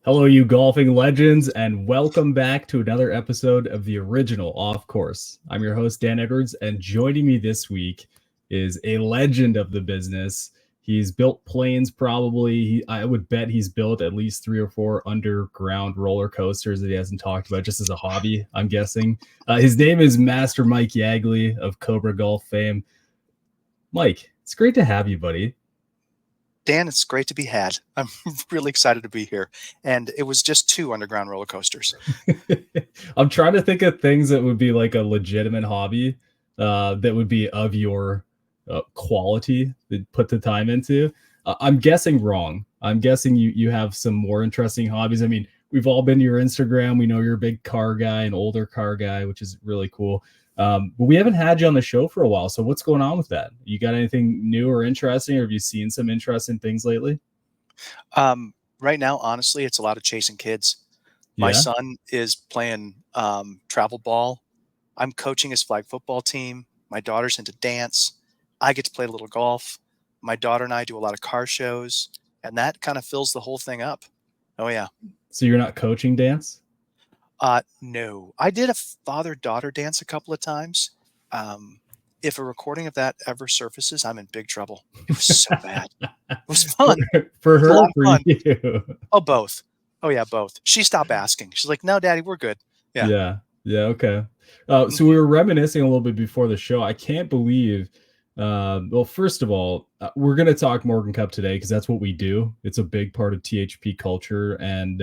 Hello, you golfing legends, and welcome back to another episode of the original Off Course. I'm your host, Dan Edwards, and joining me this week is a legend of the business. He's built planes, probably. I would bet he's built at least 3 or 4 underground roller coasters that he hasn't talked about just as a hobby, I'm guessing. His name is Master Mike Yagley of Cobra Golf fame. Mike, it's great to have you, buddy. Dan, it's great to be had. I'm really excited to be here. And it was just 2 underground roller coasters. I'm trying to think of things that would be like a legitimate hobby that would be of your quality that put the time into. I'm guessing wrong. I'm guessing you have some more interesting hobbies. I mean, we've all been to your Instagram. We know you're a big car guy, an older car guy, which is really cool. But we haven't had you on the show for a while. So what's going on with that? You got anything new or interesting, or have you seen some interesting things lately? Right now, honestly, it's a lot of chasing kids. My Yeah. son is playing travel ball. I'm coaching his flag football team. My daughter's into dance. I get to play a little golf. My daughter and I do a lot of car shows, and that kind of fills the whole thing up. Oh, yeah. So you're not coaching dance? No, I did a father-daughter dance a couple of times. If a recording of that ever surfaces, I'm in big trouble. It was so bad. It was fun. For It was a her, lot of for fun. you. Oh, both. Oh, yeah, both. She stopped asking. She's like, "No, Daddy, we're good." Yeah. Yeah. Yeah. Okay. So we Mhm. were reminiscing a little bit before the show. I can't believe. Well, first of all, we're going to talk Morgan Cup today because that's what we do. It's a big part of THP culture, and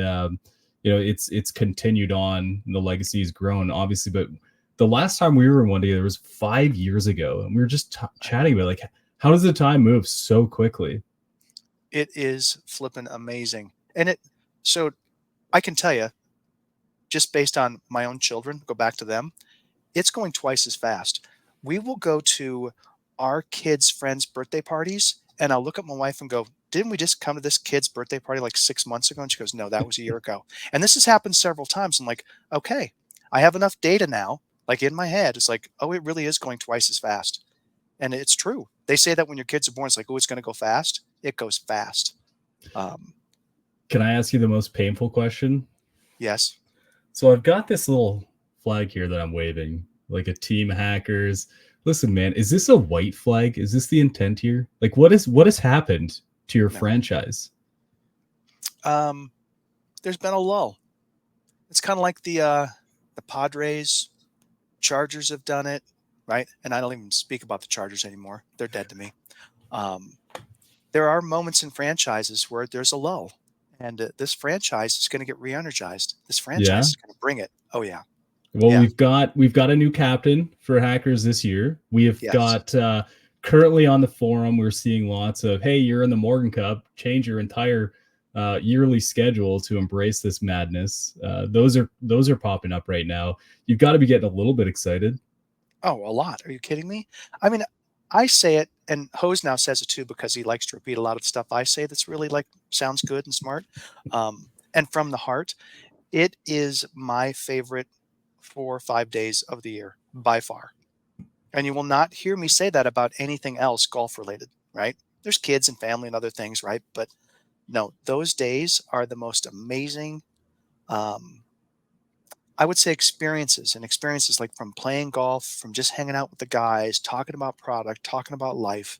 it's continued on. And the legacy has grown, obviously. But the last time we were in one together was 5 years ago, and we were just I know. chatting about like how does the time move so quickly? It is flippin' amazing. And so I can tell you, just based on my own children, go back to them, it's going twice as fast. We will go to our kids' friends' birthday parties, and I'll look at my wife and go, "Didn't we just come to this kid's birthday party like 6 months ago?" And she goes, "No, that was a year ago." And this has happened several times. I'm like, "Okay, I have enough data now." Like in my head, it's like, "Oh, it really is going twice as fast." And it's true. They say that when your kids are born, it's like, "Oh, it's going to go fast." It goes fast. Um, Can I ask you the most painful question? yes. So I've got this little flag here that I'm waving, like a team hackers. Listen, man, is this a white flag? Is this the intent here? Like what has happened to your No. franchise? Um, there's been a lull. It's kind of like the Padres, Chargers have done it, right? And I don't even speak about the Chargers anymore. They're dead to me. Um, there are moments in franchises where there's a lull, and this franchise is going to get re-energized. This franchise Yeah. is going to bring it. Oh yeah, Well, yeah, we've got a new captain for hackers this year. We have yes, got currently on the forum we're seeing lots of, hey, you're in the Morgan Cup, change your entire yearly schedule to embrace this madness. Those are popping up right now. You've got to be getting a little bit excited. oh, a lot. Are you kidding me? I mean, I say it, and Hose now says it too because he likes to repeat a lot of the stuff I say that's really like sounds good and smart, and from the heart. It is my favorite 4 or 5 days of the year by far. And you will not hear me say that about anything else golf related, right? There's kids and family and other things, right? But no, those days are the most amazing, um, I would say experiences, and experiences like from playing golf, from just hanging out with the guys, talking about product, talking about life,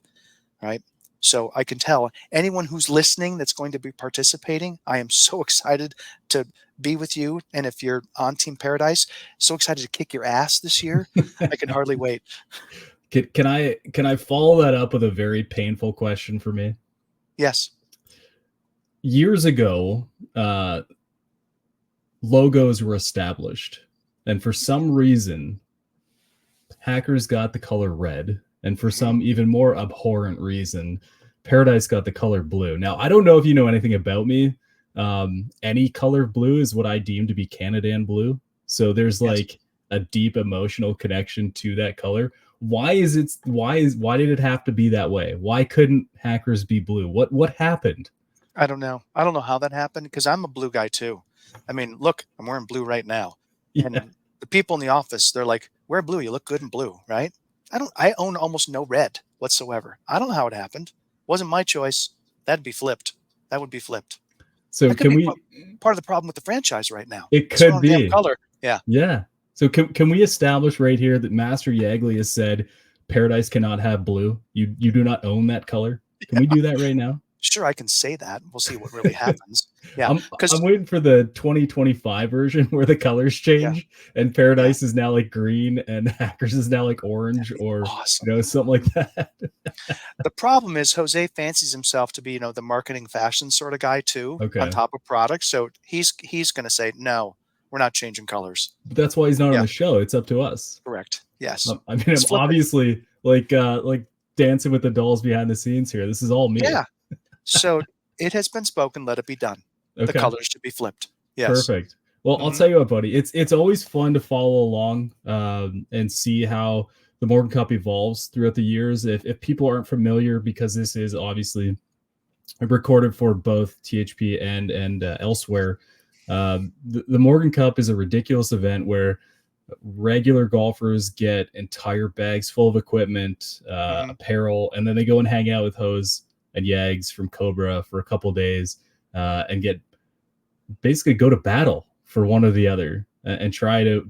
right? So I can tell anyone who's listening that's going to be participating, I am so excited to be with you. And if you're on Team Paradise, so excited to kick your ass this year. I can hardly wait. Can I follow that up with a very painful question for me? Yes. Years ago, logos were established, and for some reason, hackers got the color red, and for Hmm. some even more abhorrent reason, Paradise got the color blue. Now, I don't know if you know anything about me. Any color blue is what I deem to be Canadan blue. So there's Yes. like a deep emotional connection to that color. Why did it have to be that way? Why couldn't hackers be blue? What happened? I don't know. I don't know how that happened because I'm a blue guy too. I mean, look, I'm wearing blue right now. Yeah. And the people in the office, they're like, wear blue. You look good in blue, right? I own almost no red whatsoever. I don't know how it happened. Wasn't my choice. That'd be flipped. That would be flipped. So That could can be we? part of the problem with the franchise right now. It It's the could wrong damn be. color. Yeah. Yeah. So can we establish right here that Master Yagley has said Paradise cannot have blue? You do not own that color. Can we do that right now? Sure, I can say that. We'll see what really happens. Yeah, I'm because waiting for the 2025 version where the colors yeah, change and yeah, Paradise is now like green and Hackers is now like orange or awesome. something like that. The problem is Jose fancies himself to be, the marketing fashion sort of guy too, on Okay. top of products. So he's going to say, no, we're not changing colors. But that's why he's not on Yeah, the show. It's up to us. correct. Yes, I mean, let's I'm flip it. obviously like dancing with the dolls behind the scenes here. This is all me. Yeah. So it has been spoken. Let it be done. The Okay. colors should be flipped. Yes. Perfect. Well, I'll tell you what, buddy. It's always fun to follow along and see how the Morgan Cup evolves throughout the years. If people aren't familiar, because this is obviously recorded for both THP and elsewhere, the Morgan Cup is a ridiculous event where regular golfers get entire bags full of equipment, apparel, and then they go and hang out with Hose and Yags from Cobra for a couple days and get basically go to battle for one or the other and try to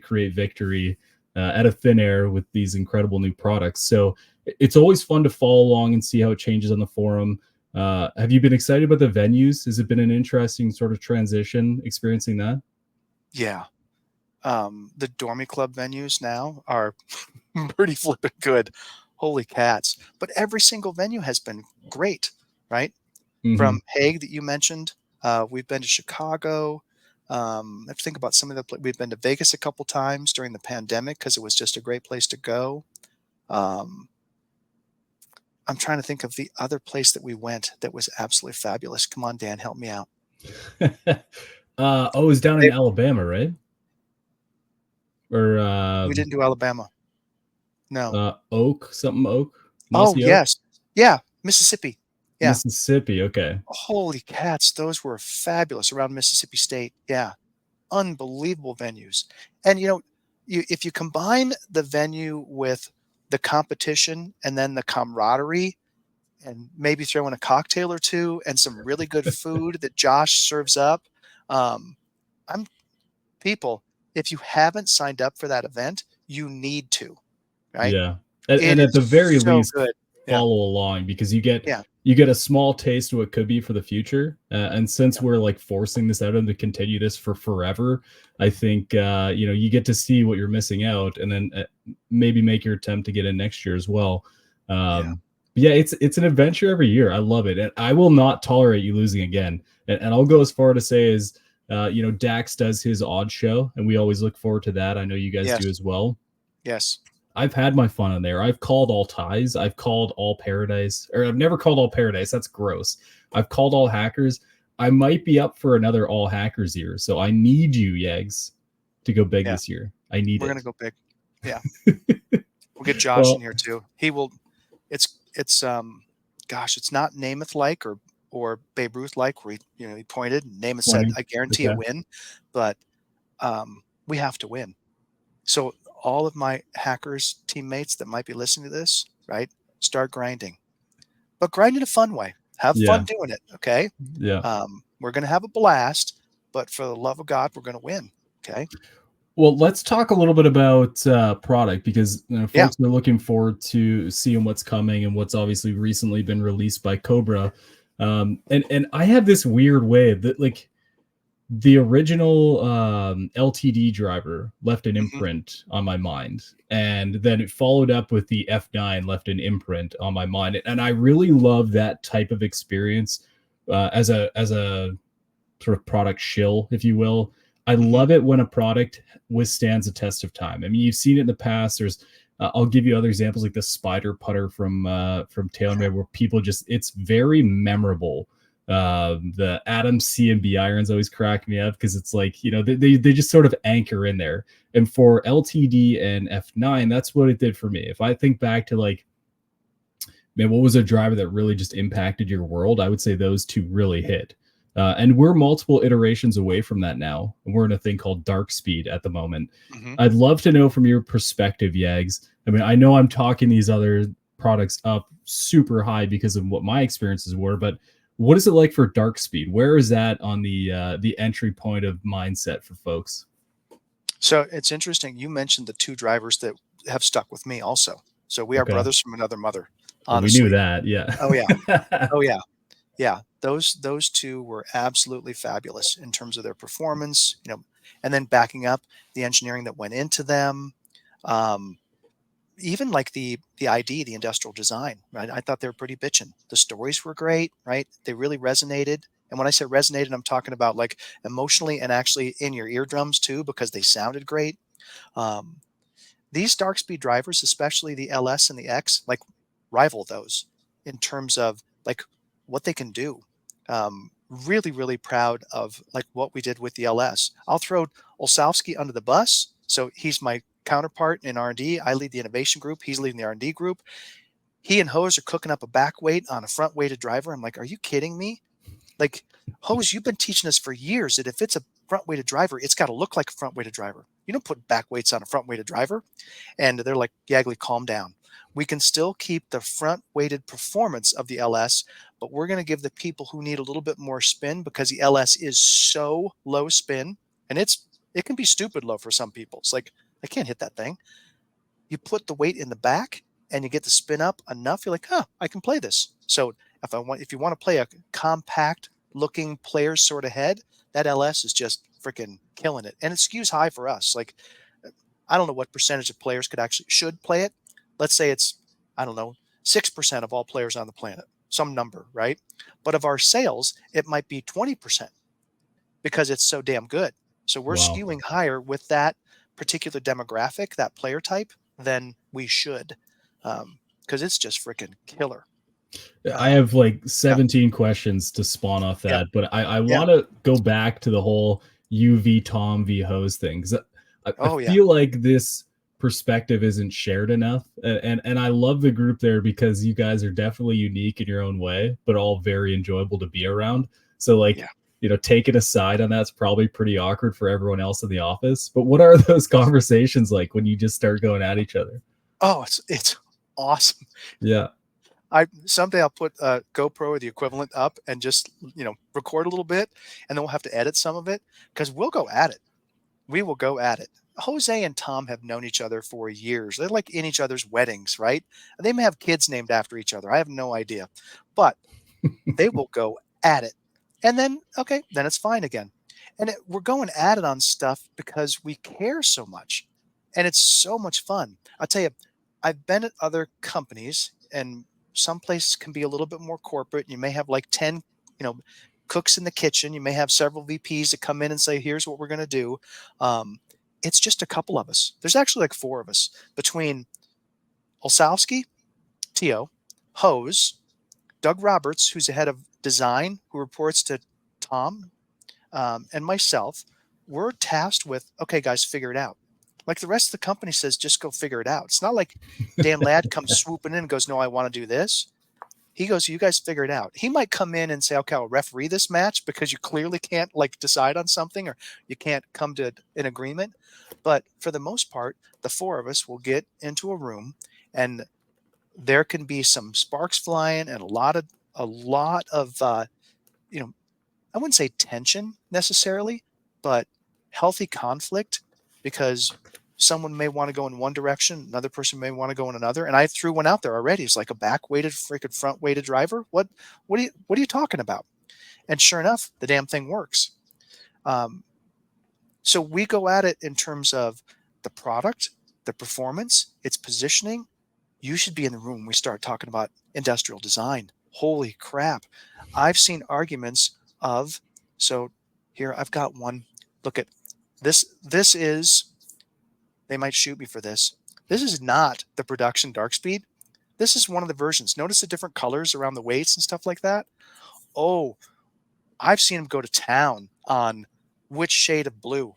create victory out of thin air with these incredible new products. So it's always fun to follow along and see how it changes on the forum. Have you been excited about the venues? Has it been an interesting sort of transition experiencing that? Yeah. The Dormy Club venues now are pretty flippin' good. Holy cats. But every single venue has been great, right? From Hague that you mentioned, we've been to Chicago. I have to think about some of we've been to Vegas a couple times during the pandemic because it was just a great place to go. I'm trying to think of the other place that we went that was absolutely fabulous. Come on, Dan, help me out. It was down in Alabama, right? Or We didn't do Alabama. No. Oak. Oh, Mossy Oak? yes. Yeah, Mississippi. Yeah. Mississippi. Okay. Holy cats, those were fabulous around Mississippi State. Yeah. Unbelievable venues. And if you combine the venue with the competition and then the camaraderie and maybe throw in a cocktail or two and some really good food that Josh serves up, people, if you haven't signed up for that event, you need to, right? Yeah. And at the very least, good. follow along because you get Yeah. a small taste of what could be for the future. And since we're like forcing this out and to continue this for forever, I think, you get to see what you're missing out and then maybe make your attempt to get in next year as well. Yeah, it's an adventure every year. I love it. And I will not tolerate you losing again. And I'll go as far to say is, Dax does his odd show and we always look forward to that. I know you guys do as well. Yes. I've had my fun on there. I've called all ties. I've called all Paradise, or I've never called all Paradise. That's gross. I've called all Hackers. I might be up for another all Hackers year. So I need you, Yags, to go big this year. We're going to go big. Yeah. We'll get Josh in here too. He will. It's it's not Namath like or Babe Ruth like where he pointed and Namath said, I guarantee a win, but we have to win. So all of my Hackers teammates that might be listening to this, right? Start grinding, but grind in a fun way. Have fun doing it. Okay. Yeah. We're going to have a blast, but for the love of God, we're going to win. Okay. Well, let's talk a little bit about product because folks are looking forward to seeing what's coming and what's obviously recently been released by Cobra. And I have this weird way that like the original LTD driver left an imprint on my mind, and then it followed up with the F9 left an imprint on my mind. And I really love that type of experience as a sort of product shill, if you will. I love it when a product withstands a test of time. I mean, you've seen it in the past. There's I'll give you other examples like the spider putter from TaylorMade, where people it's very memorable. The Adam C and B irons always crack me up because it's like, they just sort of anchor in there. And for LTD and F9, that's what it did for me. If I think back to like, man, what was a driver that really just impacted your world? I would say those two really hit. And we're multiple iterations away from that now. And we're in a thing called dark speed at the moment. I'd love to know from your perspective, Yags. I mean, I know I'm talking these other products up super high because of what my experiences were, but What is it like for dark speed? Where is that on the entry point of mindset for folks? So it's interesting. You mentioned the two drivers that have stuck with me also. So we are Okay. brothers from another mother, Well, we knew honestly. that. Yeah. Oh yeah. Oh yeah. Yeah. Those two were absolutely fabulous in terms of their performance, and then backing up the engineering that went into them. Um, Even like the ID, the industrial design, right? I thought they were pretty bitchin'. The stories were great, right? They really resonated. And when I say resonated, I'm talking about like emotionally and actually in your eardrums too, because they sounded great. Um, these dark speed drivers, especially the LS and the X, like rival those in terms of like what they can do. Really, really proud of like what we did with the LS. I'll throw Olsowski under the bus. So he's my counterpart in R&D. I lead the innovation group. He's leading the R&D group. He and Hose are cooking up a back weight on a front weighted driver. I'm like, are you kidding me? Like, Hose, you've been teaching us for years that if it's a front weighted driver, it's got to look like a front weighted driver. You don't put back weights on a front weighted driver. And they're like, Yagley, calm down. We can still keep the front weighted performance of the LS, but we're going to give the people who need a little bit more spin, because the LS is so low spin, and it can be stupid low for some people. It's like, I can't hit that thing. You put the weight in the back and you get the spin up enough, you're like, I can play this. So if you want to play a compact looking player sort of head, that LS is just freaking killing it. And it skews high for us. Like, I don't know what percentage of players should play it. Let's say it's, I don't know, 6% of all players on the planet, some number, right? But of our sales, it might be 20% because it's so damn good. So we're Wow. skewing higher with that particular demographic, that player type, than we should, because it's just freaking killer. I Um, have like yeah, 17 questions to spawn off yeah, that, but I yeah. want to go back to the whole UV Tom v Hose thing. 'Cause I Oh yeah, feel like this perspective isn't shared enough. And I love the group there because you guys are definitely unique in your own way, but all very enjoyable to be around. So like, yeah. take it aside on that's probably pretty awkward for everyone else in the office. But what are those conversations like when you just start going at each other? Oh, it's awesome. Yeah. I Someday I'll put a GoPro or the equivalent up and just record a little bit, and then we'll have to edit some of it because we'll go at it. We will go at it. Jose and Tom have known each other for years. They're like in each other's weddings, right? They may have kids named after each other. I have no idea, but they will go at it. And then, okay, then it's fine again. And we're going at it on stuff because we care so much. And it's so much fun. I'll tell you, I've been at other companies, and some places can be a little bit more corporate. You may have like 10, cooks in the kitchen. You may have several VPs that come in and say, here's what we're going to do. Um, it's just a couple of us. There's actually like four of us between Olsowski, Tio, Hose, Doug Roberts, who's the head of design, who reports to Tom, and myself. We're tasked with, okay, guys, figure it out. Like the rest of the company says, just go figure it out. It's not like Dan Ladd comes swooping in and goes, no, I want to do this. He goes, you guys figure it out. He might come in and say, okay, I'll referee this match because you clearly can't like decide on something, or you can't come to an agreement. But for the most part, the four of us will get into a room, and there can be some sparks flying and a lot of I wouldn't say tension necessarily, but healthy conflict, because someone may want to go in one direction, another person may want to go in another. And I threw one out there already. It's like a back weighted freaking front weighted driver. What are you talking about? And sure enough, the damn thing works. Um, so we go at it in terms of the product, the performance, its positioning. You should be in the room when we start talking about industrial design. Holy crap. I've seen arguments of, so here I've got one. Look at this. They might shoot me for this. This is not the production dark speed. This is one of the versions. Notice the different colors around the weights and stuff like that. Oh, I've seen them go to town on which shade of blue.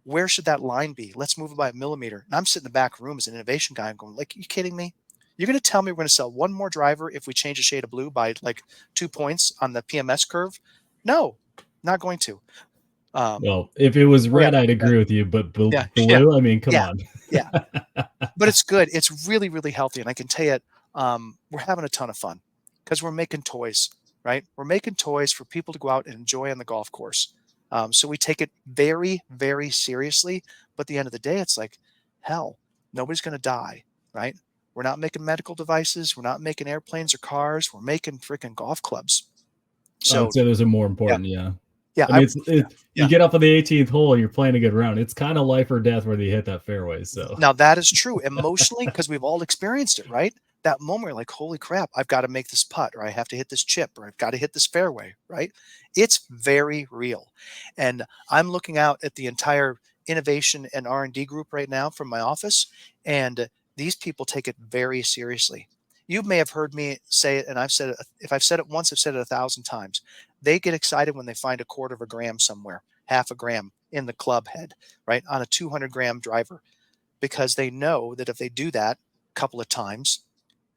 Where should that line be? Let's move it by a millimeter. And I'm sitting in the back room as an innovation guy. I'm going, like, are you kidding me? You're going to tell me we're going to sell one more driver if we change a shade of blue by like 2 points on the PMS curve? No, not going to. Well, if it was Oh yeah, red, I'd agree with you, but yeah, yeah, blue, I mean, come yeah, on. yeah. But it's good. It's really, really healthy. And I can tell you, we're having a ton of fun because we're making toys. right? We're making toys for people to go out and enjoy on the golf course. So we take it very, very seriously. But at the end of the day, it's like, hell, nobody's going to die, right? We're not making medical devices. We're not making airplanes or cars. We're making freaking golf clubs. I would So say those are more yeah, important. Yeah. yeah, I mean, you yeah. get up on the 18th hole and you're playing a good round. It's kind of life or death whether you hit that fairway. So Now that is true emotionally because we've all experienced it, right? That moment you're like, holy crap, I've got to make this putt, or I have to hit this chip, or I've got to hit this fairway, right? It's very real. And I'm looking out at the entire innovation and R&D group right now from my office, and these people take it very seriously. You may have heard me say it, and I've said it. If I've said it once, I've said it 1,000 times. They get excited when they find a quarter of a gram somewhere, half a gram in the club head, right, on a 200-gram driver, because they know that if they do that a couple of times,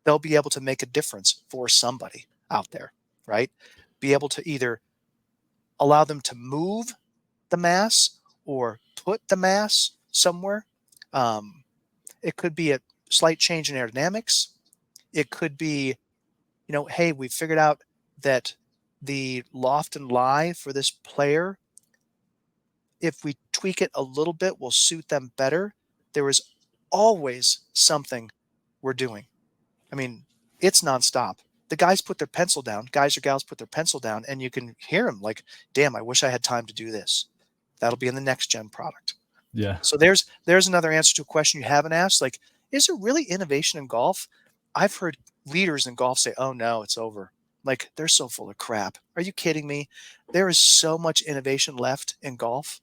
they'll be able to make a difference for somebody out there, right? Be able to either allow them to move the mass or put the mass somewhere. It could be a slight change in aerodynamics. It could be, hey, we figured out that the loft and lie for this player, if we tweak it a little bit, will suit them better. There is always something we're doing. I mean, it's nonstop. The guys put their pencil down, guys or gals put their pencil down, and you can hear them like, damn, I wish I had time to do this. That'll be in the next gen product. yeah. So there's another answer to a question you haven't asked. Like, is there really innovation in golf? I've heard leaders in golf say, oh no, it's over. Like, they're so full of crap. Are you kidding me? There is so much innovation left in golf.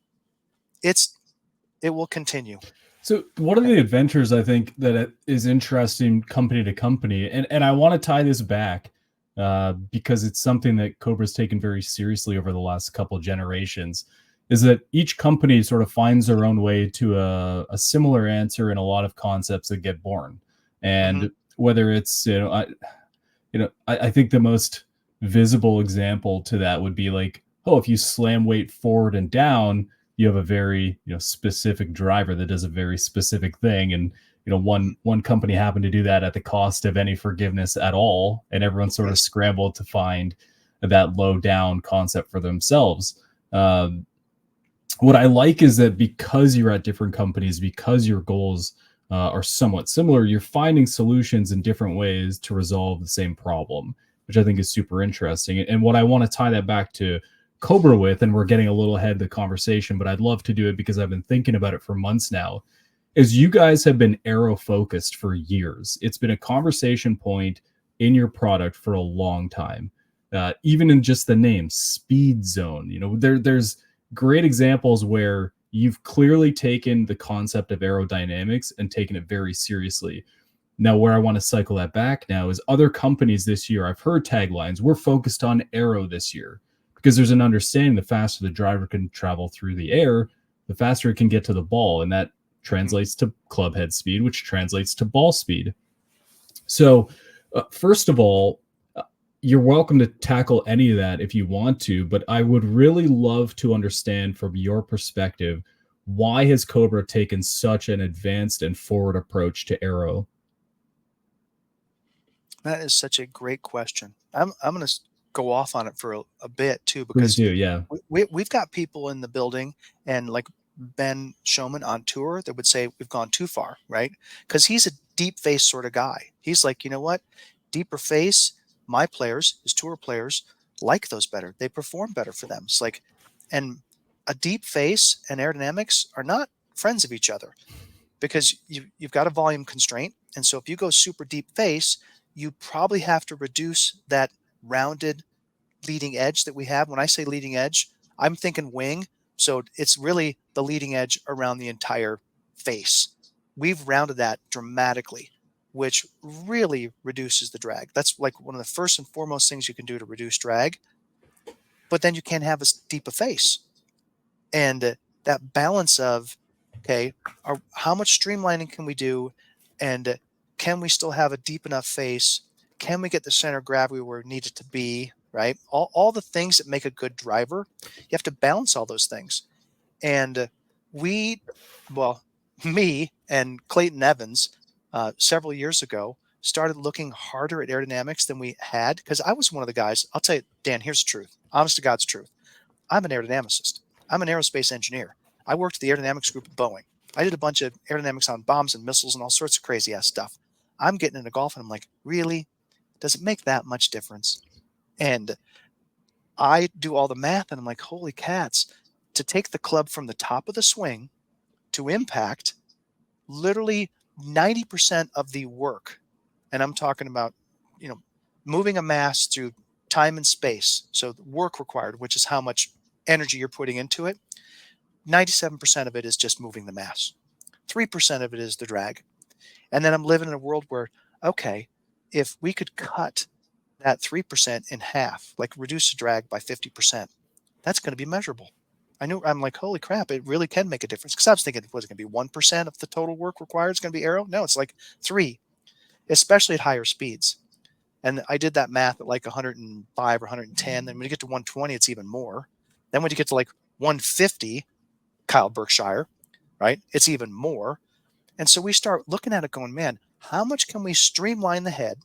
It will continue. So one of the adventures I think that is interesting company to company, and I want to tie this back because it's something that Cobra's taken very seriously over the last couple of generations, is that each company sort of finds their own way to a similar answer in a lot of concepts that get born. And whether it's, I think the most visible example to that would be like, oh, if you slam weight forward and down, you have a very specific driver that does a very specific thing. And one company happened to do that at the cost of any forgiveness at all, and everyone sort of scrambled to find that low down concept for themselves. What I like is that because you're at different companies, because your goals are somewhat similar, you're finding solutions in different ways to resolve the same problem, which I think is super interesting. And what I want to tie that back to Cobra with, and we're getting a little ahead of the conversation, but I'd love to do it because I've been thinking about it for months now, is you guys have been Aero focused for years. It's been a conversation point in your product for a long time. Even in just the name, Speed Zone, there's great examples where you've clearly taken the concept of aerodynamics and taken it very seriously. Now, where I want to cycle that back now is other companies this year, I've heard taglines, we're focused on Aero this year, because there's an understanding the faster the driver can travel through the air, the faster it can get to the ball. And that translates to club head speed, which translates to ball speed. So first of all, you're welcome to tackle any of that if you want to, but I would really love to understand from your perspective, why has Cobra taken such an advanced and forward approach to Aero? That is such a great question. I'm going to go off on it for a bit too, Please because do, yeah. we've got people in the building, and like Ben Showman on tour that would say we've gone too far, right? Because he's a deep face sort of guy. He's like, you know what? Deeper face, my players, his tour players, like those better. They perform better for them. It's like, and a deep face and aerodynamics are not friends of each other, because you've got a volume constraint. And so if you go super deep face, you probably have to reduce that rounded leading edge that we have. When I say leading edge, I'm thinking wing. So it's really the leading edge around the entire face. We've rounded that dramatically, which really reduces the drag. That's like one of the first and foremost things you can do to reduce drag. But then you can't have as deep a face. And that balance of, okay, how much streamlining can we do? And can we still have a deep enough face? Can we get the center of gravity where it needs it to be, right? All the things that make a good driver, you have to balance all those things. And me and Clayton Evans, several years ago, started looking harder at aerodynamics than we had, because I was one of the guys, I'll tell you, Dan, here's the truth, honest to God's truth. I'm an aerodynamicist. I'm an aerospace engineer. I worked at the aerodynamics group at Boeing. I did a bunch of aerodynamics on bombs and missiles and all sorts of crazy ass stuff. I'm getting into golf and I'm like, really? Does it make that much difference? And I do all the math and I'm like, holy cats, to take the club from the top of the swing to impact, literally 90% of the work, and I'm talking about, moving a mass through time and space. So the work required, which is how much energy you're putting into it, 97% of it is just moving the mass. 3% of it is the drag. And then I'm living in a world where, okay, if we could cut that 3% in half, like reduce the drag by 50%, that's going to be measurable. I'm like, holy crap, it really can make a difference. Because I was thinking, was it going to be 1% of the total work required is going to be aero? No, it's like 3, especially at higher speeds. And I did that math at like 105 or 110. Then when you get to 120, it's even more. Then when you get to like 150, Kyle Berkshire, right? It's even more. And so we start looking at it going, man, how much can we streamline the head?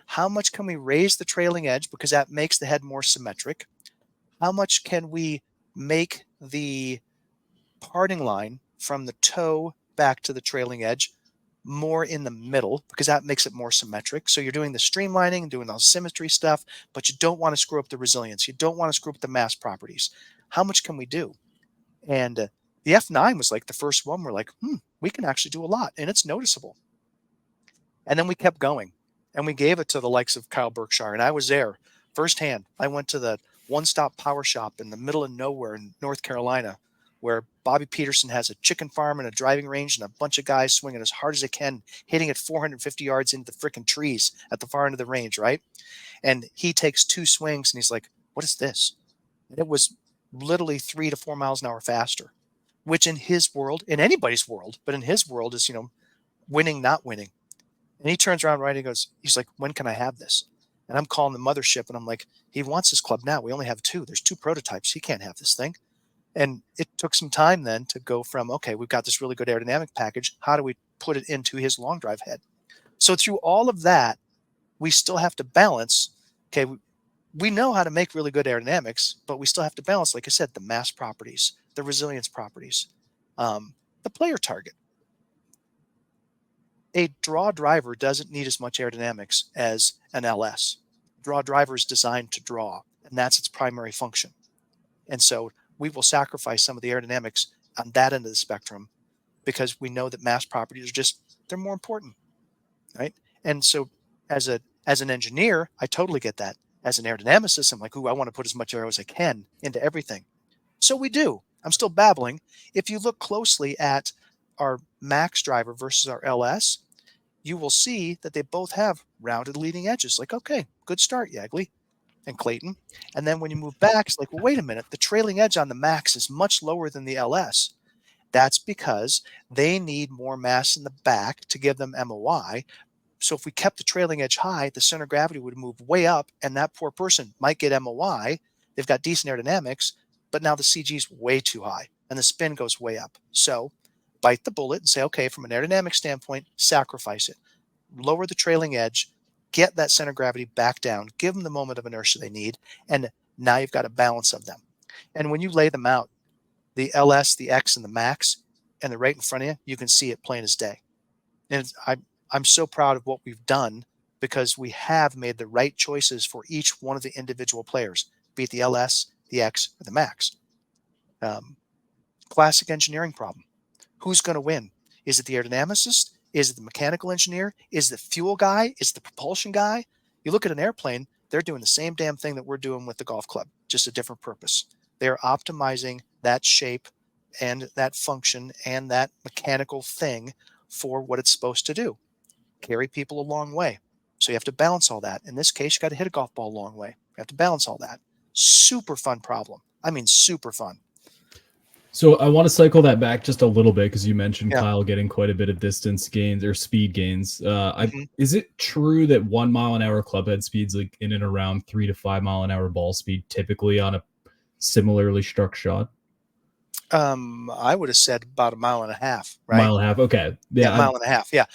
How much can we raise the trailing edge, because that makes the head more symmetric? How much can we make the parting line from the toe back to the trailing edge more in the middle, because that makes it more symmetric? So you're doing the streamlining and doing all the symmetry stuff, but you don't want to screw up the resilience. You don't want to screw up the mass properties. How much can we do? And the F9 was like the first one. We're like, we can actually do a lot, and it's noticeable. And then we kept going, and we gave it to the likes of Kyle Berkshire, and I was there firsthand. I went to the one-stop power shop in the middle of nowhere in North Carolina, where Bobby Peterson has a chicken farm and a driving range and a bunch of guys swinging as hard as they can, hitting it 450 yards into the freaking trees at the far end of the range, right? And he takes 2 swings, and he's like, what is this? And it was literally 3 to 4 miles an hour faster, which in his world, in anybody's world, but in his world is, winning, not winning. And he turns around, right, and he's like, when can I have this? And I'm calling the mothership, and I'm like, he wants this club now. We only have 2. There's 2 prototypes. He can't have this thing. And it took some time then to go from, okay, we've got this really good aerodynamic package. How do we put it into his long drive head? So through all of that, we still have to balance, okay, we know how to make really good aerodynamics, but we still have to balance, like I said, the mass properties, the resilience properties, the player target. A draw driver doesn't need as much aerodynamics as an LS. Draw driver is designed to draw, and that's its primary function. And so we will sacrifice some of the aerodynamics on that end of the spectrum, because we know that mass properties are they're more important, right? And so as an engineer, I totally get that. As an aerodynamicist, I'm like, I want to put as much aero as I can into everything. So we do. I'm still babbling. If you look closely at our max driver versus our LS, you will see that they both have rounded leading edges. Like, okay, good start, Yagley and Clayton. And then when you move back, it's like, well, wait a minute. The trailing edge on the max is much lower than the LS. That's because they need more mass in the back to give them MOI. So if we kept the trailing edge high, the center of gravity would move way up, and that poor person might get MOI. They've got decent aerodynamics, but now the CG is way too high, and the spin goes way up. So bite the bullet and say, okay, from an aerodynamic standpoint, sacrifice it. Lower the trailing edge, get that center of gravity back down, give them the moment of inertia they need, and now you've got a balance of them. And when you lay them out, the LS, the X, and the Max, and they're right in front of you, you can see it plain as day. And I'm so proud of what we've done, because we have made the right choices for each one of the individual players, be it the LS, the X, or the Max. Classic engineering problem. Who's going to win? Is it the aerodynamicist? Is it the mechanical engineer? Is it the fuel guy? Is it the propulsion guy? You look at an airplane, they're doing the same damn thing that we're doing with the golf club, just a different purpose. They're optimizing that shape and that function and that mechanical thing for what it's supposed to do. Carry people a long way. So you have to balance all that. In this case, you got to hit a golf ball a long way. You have to balance all that. Super fun problem. I mean, super fun. So I want to cycle that back just a little bit, because you mentioned Kyle getting quite a bit of distance gains or speed gains. Is it true that 1 mile an hour clubhead speeds like in and around 3 to 5 mile an hour ball speed typically on a similarly struck shot? I would have said about 1.5 miles, right? Mile and a half. Okay. Yeah, 1.5 miles. Yeah.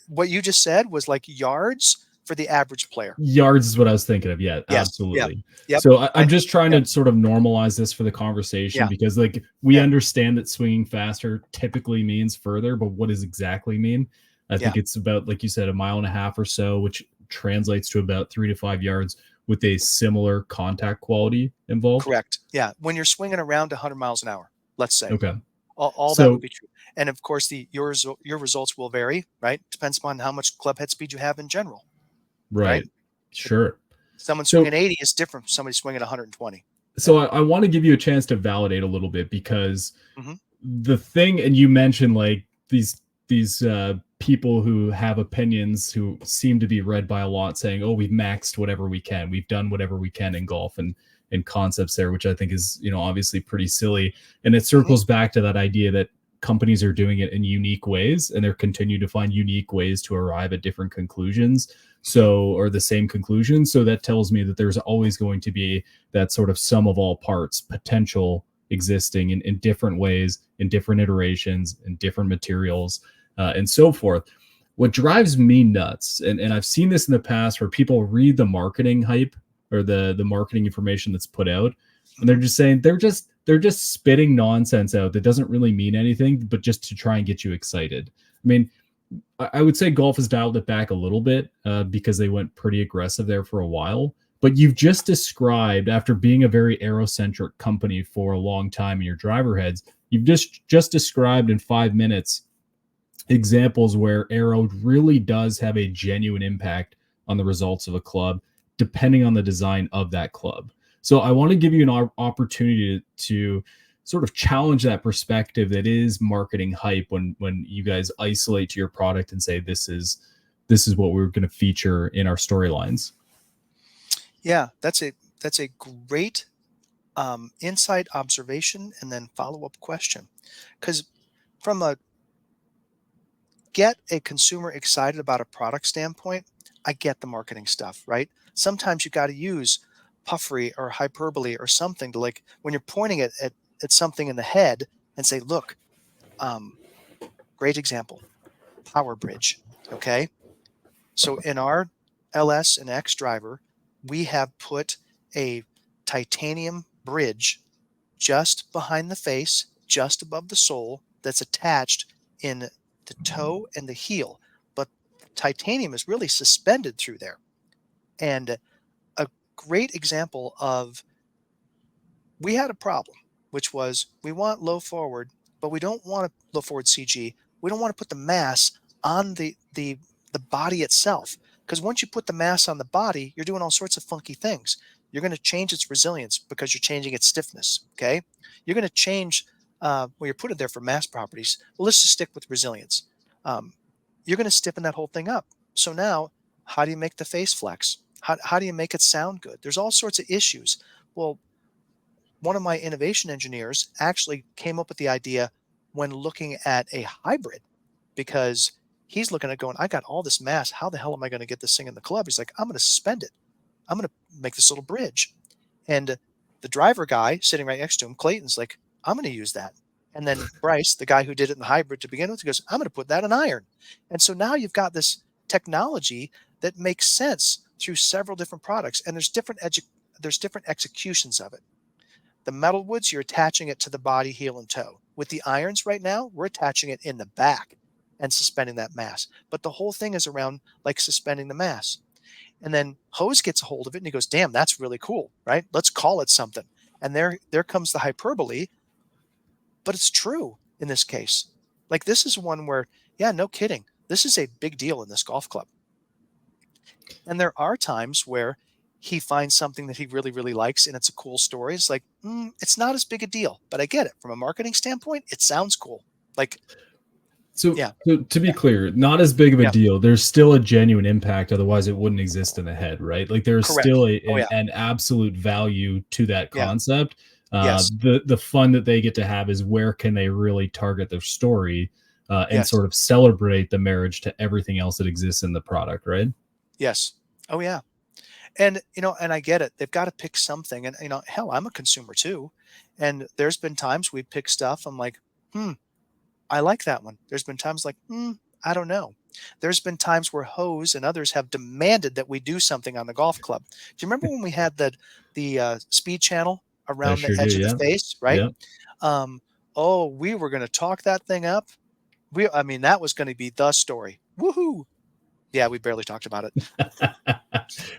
what you just said was like yards for the average player. Yards is what I was thinking of. Yeah, Yes. Yeah. absolutely. Yep. So I'm just trying Yep. to sort of normalize this for the conversation, Yeah. because like we Yeah. understand that swinging faster typically means further, but what does exactly mean? I think it's about, like you said, 1.5 miles or so, which translates to about 3 to 5 yards with a similar contact quality involved. Correct. Yeah. When you're swinging around 100 miles an hour, let's say, Okay. all that would So be true. And of course, your results will vary, right? Depends upon how much club head speed you have in general, right? right. Sure. Someone So swinging 80 is different from somebody swinging 120. so I want to give you a chance to validate a little bit, because Mhm. the thing, and you mentioned like these people who have opinions who seem to be read by a lot, saying, oh, we've maxed whatever we can, we've done whatever we can in golf, and concepts there, which I think is, obviously pretty silly. And it Mhm. circles back to that idea that companies are doing it in unique ways, and they're continuing to find unique ways to arrive at different conclusions, or the same conclusion. So that tells me that there's always going to be that sort of sum of all parts potential existing in different ways, in different iterations, in different materials, and so forth. What drives me nuts, and I've seen this in the past, where people read the marketing hype or the marketing information that's put out, and they're just saying, they're just spitting nonsense out that doesn't really mean anything, but just to try and get you excited. I mean, I would say golf has dialed it back a little bit, because they went pretty aggressive there for a while. But you've just described, after being a very aerocentric company for a long time in your driver heads, you've just described in 5 minutes examples where Aero really does have a genuine impact on the results of a club, depending on the design of that club. So I want to give you an opportunity to sort of challenge that perspective that is marketing hype, when you guys isolate to your product and say, this is what we're going to feature in our storylines. Yeah, that's a great insight, observation, and then follow-up question. Because from a get a consumer excited about a product standpoint, I get the marketing stuff, right? Sometimes you got to use puffery or hyperbole or something to, like, when you're pointing at something in the head and say, look, um, great example, PWR-Bridge. Okay. So in our LS and X driver, we have put a titanium bridge just behind the face, just above the sole, that's attached in the toe and the heel. But titanium is really suspended through there. And a great example of, we had a problem, which was, we want low forward, but we don't want a low forward CG. We don't want to put the mass on the body itself. Because once you put the mass on the body, you're doing all sorts of funky things. You're going to change its resilience because you're changing its stiffness. Okay. You're going to change, well, you're putting it there for mass properties. Well, let's just stick with resilience. You're going to stiffen that whole thing up. So now, how do you make the face flex? How do you make it sound good? There's all sorts of issues. Well, one of my innovation engineers actually came up with the idea when looking at a hybrid, because he's looking at going, I got all this mass. How the hell am I going to get this thing in the club? He's like, I'm going to suspend it. I'm going to make this little bridge. And the driver guy sitting right next to him, Clayton's like, I'm going to use that. And then Bryce, the guy who did it in the hybrid to begin with, goes, I'm going to put that in iron. And so now you've got this technology that makes sense through several different products. And there's different executions of it. The metal woods, you're attaching it to the body, heel, and toe. With the irons right now, we're attaching it in the back and suspending that mass. But the whole thing is around like suspending the mass. And then Hose gets a hold of it and he goes, damn, that's really cool, right? Let's call it something. And there comes the hyperbole, but it's true in this case. Like, this is one where, yeah, no kidding. This is a big deal in this golf club. And there are times where he finds something that he really, really likes and it's a cool story. It's like, it's not as big a deal, but I get it. From a marketing standpoint, it sounds cool. Like, So, yeah. so to be clear, not as big of a Yeah. deal. There's still a genuine impact. Otherwise, it wouldn't exist in the head, right? Like there's Correct. still Oh, yeah. an absolute value to that Yeah. concept. Yes. The fun that they get to have is, where can they really target their story, and Yes. sort of celebrate the marriage to everything else that exists in the product, right? Yes. Oh, yeah. And, and I get it. They've got to pick something. And, hell, I'm a consumer too. And there's been times we pick stuff. I'm like, I like that one. There's been times like, I don't know. There's been times where Hose and others have demanded that we do something on the golf club. Do you remember when we had the speed channel I around the sure do. edge of the Yeah. face, right? Yeah. Oh, we were going to talk that thing up. I mean, that was going to be the story. Woohoo! Yeah, we barely talked about it, Well,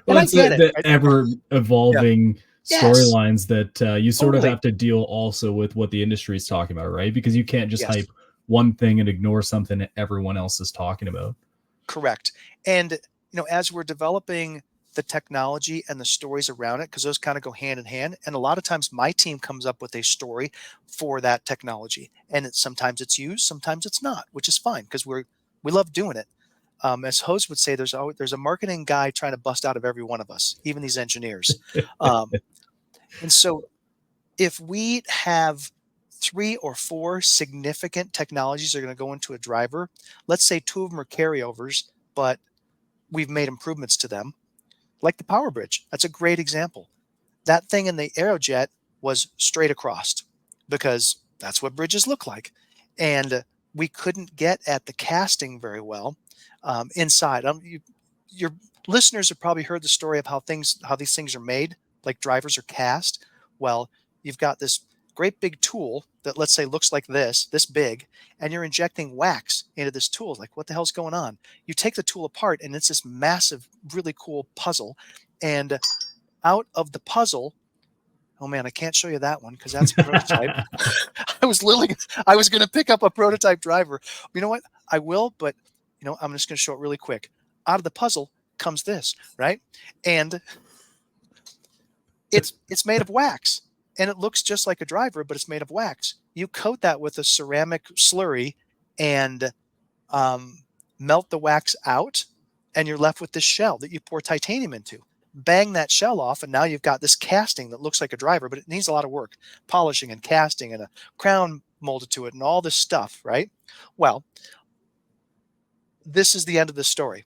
and I it's get it. the Right? ever Yeah. evolving Yes. storylines that you sort of Totally. have to deal also with what the industry is talking about, right? Because you can't just hype Yes. one thing and ignore something that everyone else is talking about. Correct. And as we're developing the technology and the stories around it, because those kind of go hand in hand. And a lot of times my team comes up with a story for that technology. And sometimes it's used, sometimes it's not, which is fine because we love doing it. As Hose would say, there's a marketing guy trying to bust out of every one of us, even these engineers. Um, and so if we have 3 or 4 significant technologies that are going to go into a driver, let's say 2 of them are carryovers, but we've made improvements to them, like the PWR-Bridge. That's a great example. That thing in the Aerojet was straight across because that's what bridges look like. And we couldn't get at the casting very well inside. Your listeners have probably heard the story of how these things are made, like drivers are cast. Well, you've got this great big tool that, let's say, looks like this big, and you're injecting wax into this tool. Like, what the hell's going on? You take the tool apart, and it's this massive, really cool puzzle. And out of the puzzle, oh man, I can't show you that one because that's a prototype. I was going to pick up a prototype driver. You know what? I will, but I'm just going to show it really quick. Out of the puzzle comes this, right? And it's made of wax, and it looks just like a driver, but it's made of wax. You coat that with a ceramic slurry and melt the wax out, and you're left with this shell that you pour titanium into. Bang that shell off, and now you've got this casting that looks like a driver, but it needs a lot of work, polishing and casting and a crown molded to it and all this stuff, right? Well, this is the end of the story.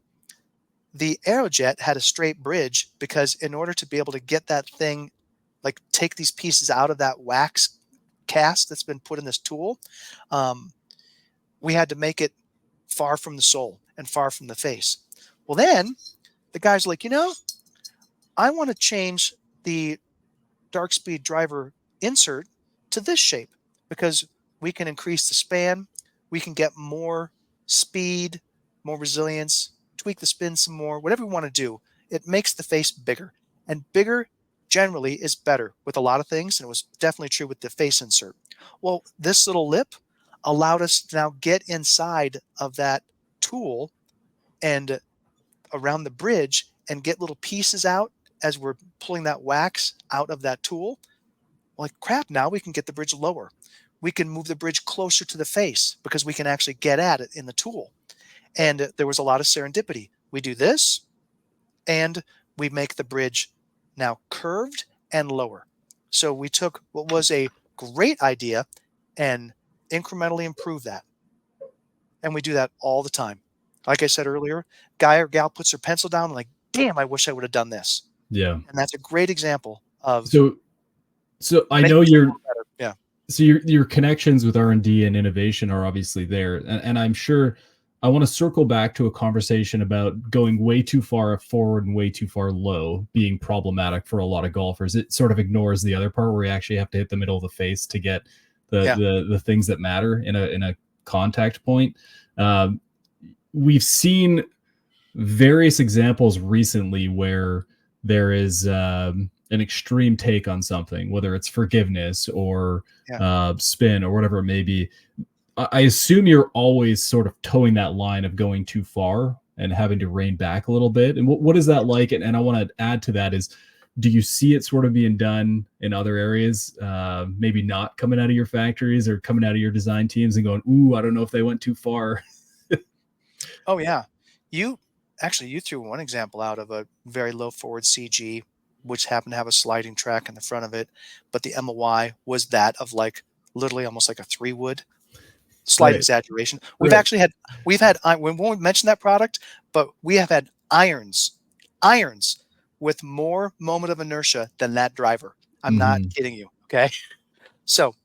The Aerojet had a straight bridge because in order to be able to get that thing, like take these pieces out of that wax cast that's been put in this tool, we had to make it far from the sole and far from the face. Well, then the guy's like, I want to change the dark speed driver insert to this shape because we can increase the span, we can get more speed, more resilience, tweak the spin some more, whatever we want to do. It makes the face bigger, and bigger generally is better with a lot of things. And it was definitely true with the face insert. Well, this little lip allowed us to now get inside of that tool and around the bridge and get little pieces out as we're pulling that wax out of that tool. Like, crap, now we can get the bridge lower. We can move the bridge closer to the face because we can actually get at it in the tool. And there was a lot of serendipity. We do this, and we make the bridge now curved and lower. So we took what was a great idea and incrementally improved that. And we do that all the time. Like I said earlier, guy or gal puts their pencil down and like, damn, I wish I would have done this. Yeah. And that's a great example of So I know making you're better. Yeah. so your connections with R&D and innovation are obviously there, and I'm sure I want to circle back to a conversation about going way too far forward and way too far low being problematic for a lot of golfers. It sort of ignores the other part where you actually have to hit the middle of the face to get the things that matter in a contact point. We've seen various examples recently where there is an extreme take on something, whether it's forgiveness or spin or whatever it may be. I assume you're always sort of towing that line of going too far and having to rein back a little bit. And what is that like? And I want to add to that is, do you see it sort of being done in other areas, maybe not coming out of your factories or coming out of your design teams and going, ooh, I don't know if they went too far? Oh, yeah. You threw one example out of a very low forward CG, which happened to have a sliding track in the front of it. But the MOI was that of like literally almost like a 3-wood. Slight Right. exaggeration. Right. We won't mention that product, but we have had irons with more moment of inertia than that driver. I'm not kidding you. Okay. So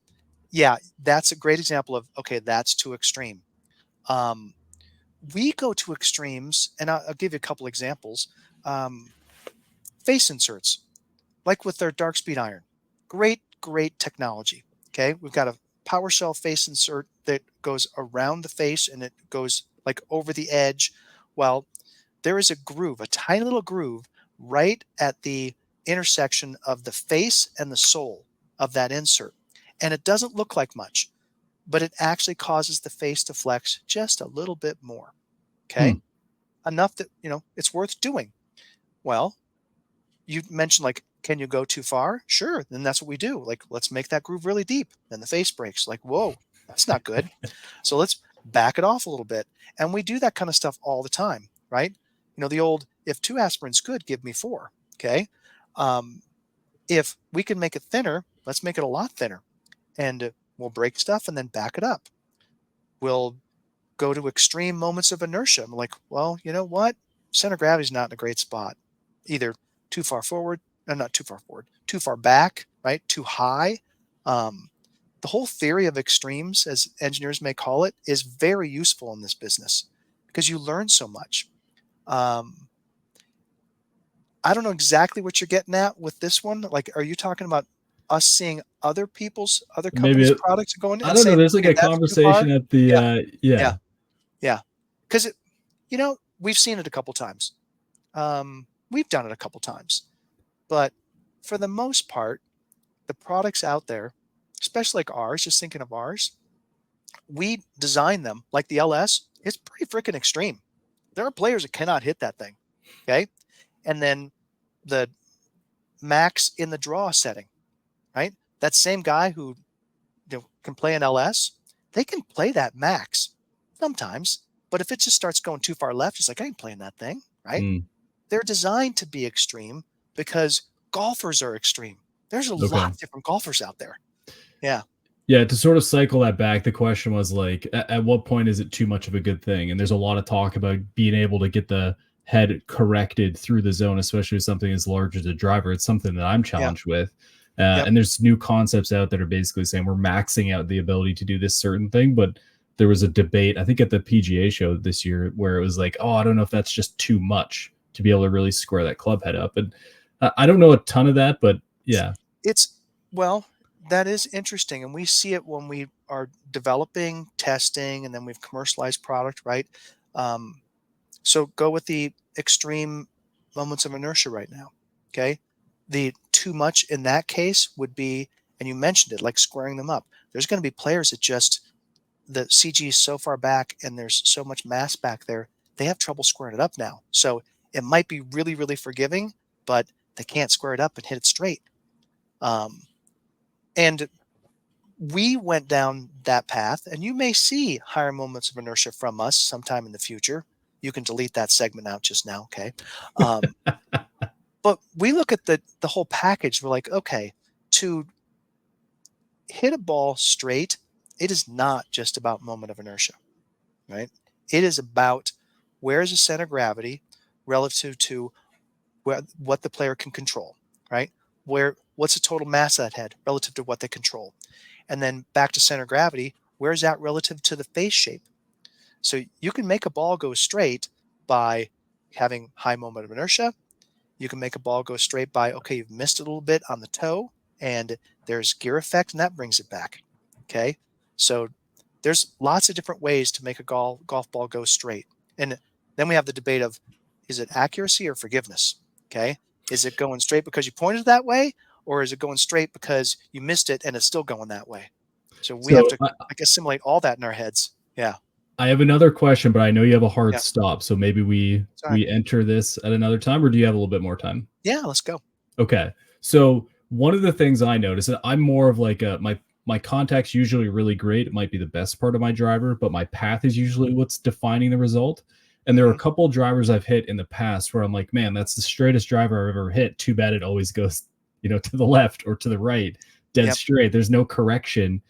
yeah, that's a great example of, okay, that's too extreme. we go to extremes, and I'll give you a couple examples. Face inserts, like with their dark speed iron, great technology. Okay, we've got a power shell face insert that goes around the face and it goes like over the edge. Well, there is a groove, a tiny little groove right at the intersection of the face and the sole of that insert. And it doesn't look like much, but it actually causes the face to flex just a little bit more. Okay. Hmm. Enough that, it's worth doing. Well, you mentioned like, can you go too far? Sure. Then that's what we do. Like, let's make that groove really deep. Then the face breaks. Like, whoa, that's not good. So let's back it off a little bit. And we do that kind of stuff all the time, right? The old, if 2 aspirin's good, give me 4. Okay. If we can make it thinner, let's make it a lot thinner. And we'll break stuff and then back it up. We'll go to extreme moments of inertia. I'm like, well, you know what? Center of gravity's not in a great spot. Either too far forward, not too far forward, too far back, right? Too high. The whole theory of extremes, as engineers may call it, is very useful in this business because you learn so much. I don't know exactly what you're getting at with this one. Like, are you talking about us seeing other companies' products going I and don't know. saying, There's like okay, a that's too far? conversation at the, Yeah. Because, we've seen it a couple times. We've done it a couple times. But for the most part, the products out there, especially like ours, just thinking of ours, we design them like the LS. It's pretty freaking extreme. There are players that cannot hit that thing. Okay. And then the max in the draw setting, right? That same guy who can play an LS, they can play that max sometimes. But if it just starts going too far left, it's like, I ain't playing that thing, right? They're designed to be extreme because golfers are extreme. There's a lot of different golfers out there. Yeah. Yeah, to sort of cycle that back, the question was like, at what point is it too much of a good thing? And there's a lot of talk about being able to get the head corrected through the zone, especially with something as large as a driver. It's something that I'm challenged with. And there's new concepts out that are basically saying we're maxing out the ability to do this certain thing. But there was a debate, I think at the PGA show this year, where it was like, oh, I don't know if that's just too much to be able to really square that club head up. And I don't know a ton of that, but yeah. That is interesting. And we see it when we are developing, testing, and then we've commercialized product, right? So go with the extreme moments of inertia right now. Okay. The too much in that case would be, and you mentioned it, like squaring them up. There's going to be players that the CG is so far back and there's so much mass back there, they have trouble squaring it up now. So it might be really, really forgiving, but they can't square it up and hit it straight. And we went down that path, and you may see higher moments of inertia from us sometime in the future. You can delete that segment out just now, okay? But we look at the whole package. We're like, okay, to hit a ball straight, it is not just about moment of inertia, right? It is about where is the center of gravity relative to what the player can control, right? What's the total mass of that head relative to what they control? And then back to center of gravity, where is that relative to the face shape? So you can make a ball go straight by having high moment of inertia. You can make a ball go straight by, okay, you've missed a little bit on the toe and there's gear effect and that brings it back. Okay. So there's lots of different ways to make a golf ball go straight. And then we have the debate of, is it accuracy or forgiveness? Okay. Is it going straight because you pointed that way, or is it going straight because you missed it and it's still going that way? So we have to assimilate all that in our heads. Yeah. I have another question, but I know you have a hard stop. So maybe we enter this at another time, or do you have a little bit more time? Yeah, let's go. Okay. So one of the things I noticed, that I'm more of like my contact's usually really great. It might be the best part of my driver, but my path is usually what's defining the result. And there are a couple of drivers I've hit in the past where I'm like, man, that's the straightest driver I've ever hit. Too bad it always goes, to the left or to the right, dead straight. There's no correction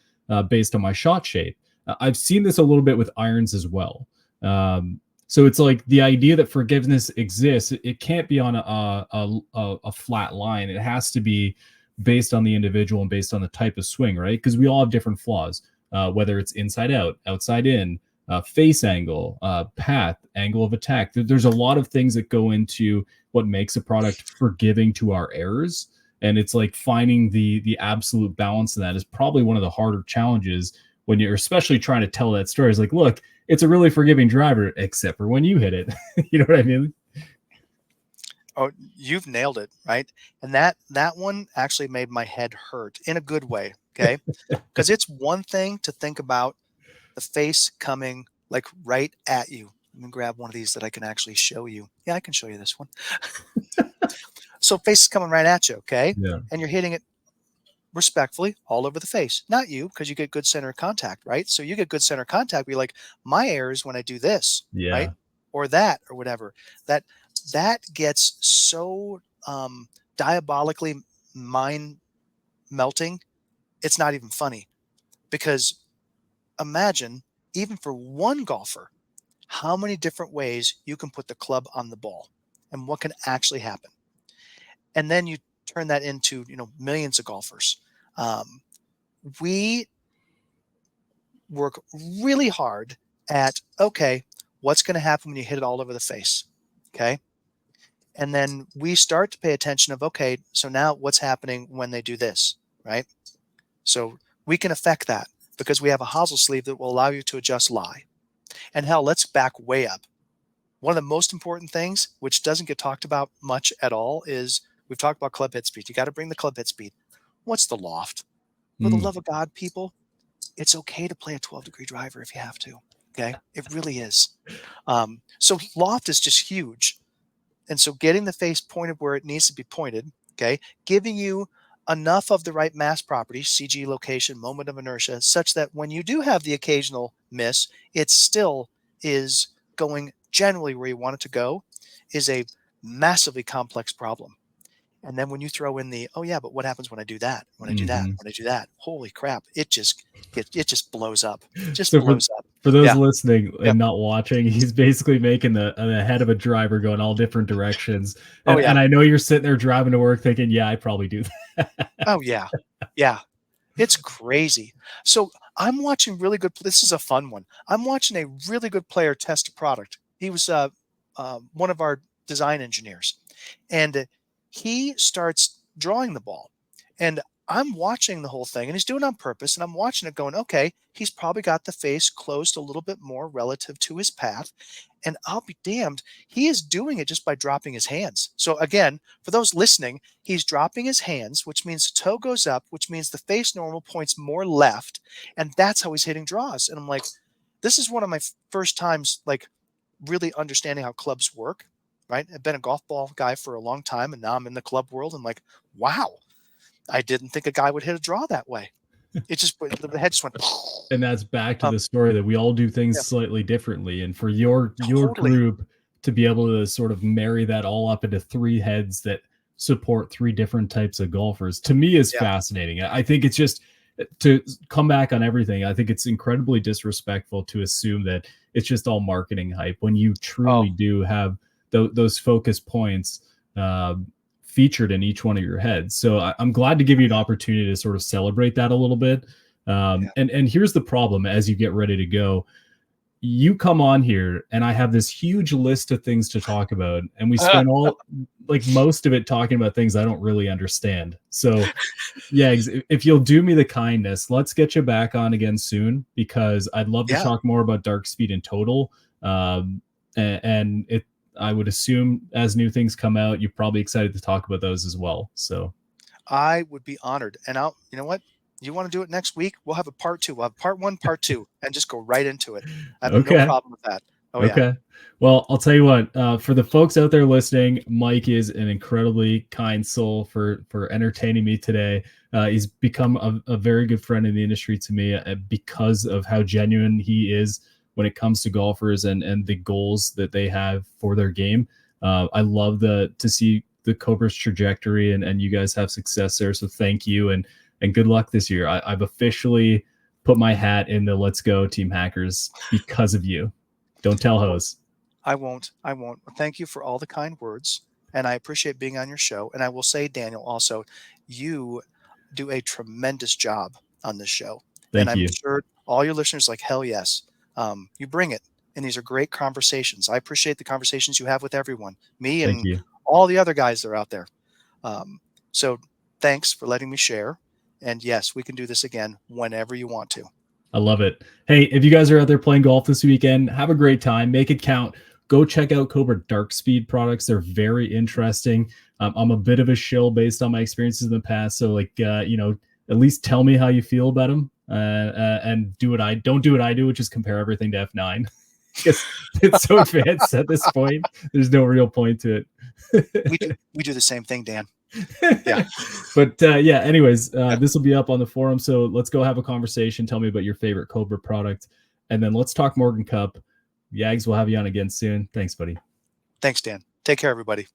based on my shot shape. I've seen this a little bit with irons as well. So it's like the idea that forgiveness exists. It can't be on a flat line. It has to be based on the individual and based on the type of swing, right? Because we all have different flaws, whether it's inside out, outside in, face angle, path, angle of attack. There's a lot of things that go into what makes a product forgiving to our errors. And it's like finding the absolute balance in that is probably one of the harder challenges when you're especially trying to tell that story. It's like, look, it's a really forgiving driver, except for when you hit it. You know what I mean? Oh, you've nailed it, right? And that one actually made my head hurt in a good way, okay? Because it's one thing to think about the face coming like right at you. Let me grab one of these that I can actually show you. Yeah, I can show you this one. So face is coming right at you, okay? Yeah. And you're hitting it respectfully all over the face. Not you, because you get good center of contact, right? So you get good center of contact. Be like, my error is when I do this, right? Yeah. Or that, or whatever. That gets so diabolically mind melting. It's not even funny, because imagine, even for one golfer, how many different ways you can put the club on the ball and what can actually happen. And then you turn that into, millions of golfers. We work really hard at, okay, what's going to happen when you hit it all over the face? Okay. And then we start to pay attention of, okay, so now what's happening when they do this, right? So we can affect that because we have a hosel sleeve that will allow you to adjust lie. And hell, let's back way up. One of the most important things, which doesn't get talked about much at all, is we've talked about club head speed. You got to bring the club head speed. What's the loft? For the love of God, people, it's okay to play a 12-degree driver if you have to. Okay. It really is. So loft is just huge. And so getting the face pointed where it needs to be pointed, okay, giving you enough of the right mass property, CG location, moment of inertia, such that when you do have the occasional miss, it still is going generally where you want it to go, is a massively complex problem. And then when you throw in the, oh yeah, but what happens when I do that? When I do that? When I do that? Holy crap! It just blows up. Just So blows up. for those Yeah. listening Yeah. and not watching, he's basically making the head of a driver going all different directions. Oh And yeah. I know you're sitting there driving to work thinking, yeah, I probably do that. Oh yeah. Yeah. It's crazy. So I'm watching really good. This is a fun one. I'm watching a really good player test a product. He was one of our design engineers, and he starts drawing the ball, and I'm watching the whole thing, and he's doing it on purpose, and I'm watching it going, okay, he's probably got the face closed a little bit more relative to his path, and I'll be damned, he is doing it just by dropping his hands. So again, for those listening, he's dropping his hands, which means the toe goes up, which means the face normal points more left, and that's how he's hitting draws. And I'm like, this is one of my first times, like, really understanding how clubs work, right? I've been a golf ball guy for a long time, and now I'm in the club world, and like, wow, I didn't think a guy would hit a draw that way. It just, the head just went. And that's back to the story that we all do things slightly differently. And for your Totally. group to be able to sort of marry that all up into three heads that support three different types of golfers, to me is fascinating. I think it's just, to come back on everything, I think it's incredibly disrespectful to assume that it's just all marketing hype when you truly do have those focus points featured in each one of your heads. So I'm glad to give you an opportunity to sort of celebrate that a little bit. And here's the problem as you get ready to go. You come on here and I have this huge list of things to talk about, and we spend most of it talking about things I don't really understand. So yeah, if you'll do me the kindness, let's get you back on again soon, because I'd love to talk more about dark speed in total. And I would assume as new things come out, you're probably excited to talk about those as well. So I would be honored. And you know what? You want to do it next week? We'll have a part 2. We'll have part 1, part 2, and just go right into it. I have no problem with that. Oh, yeah. Okay. Well, I'll tell you what, for the folks out there listening, Mike is an incredibly kind soul for entertaining me today. He's become a very good friend in the industry to me because of how genuine he is when it comes to golfers and the goals that they have for their game. I love to see the Cobra's trajectory and you guys have success there. So thank you and good luck this year. I've officially put my hat in the Let's Go Team Hackers because of you. Don't tell Hose. I won't. Thank you for all the kind words, and I appreciate being on your show. And I will say, Daniel, also, you do a tremendous job on this show. Thank I'm you. sure all your listeners like, hell yes. You bring it. And these are great conversations. I appreciate the conversations you have with everyone, me Thank and you. all the other guys that are out there. So thanks for letting me share. And yes, we can do this again whenever you want to. I love it. Hey, if you guys are out there playing golf this weekend, have a great time. Make it count. Go check out Cobra Dark Speed products. They're very interesting. I'm a bit of a shill based on my experiences in the past. So like, at least tell me how you feel about them and don't do what I do, which is compare everything to F9. Because it's so advanced at this point. There's no real point to it. we do the same thing, Dan. Yeah. But anyways, this will be up on the forum. So let's go have a conversation. Tell me about your favorite Cobra product. And then let's talk Morgan Cup. Yags, we'll have you on again soon. Thanks, buddy. Thanks, Dan. Take care, everybody.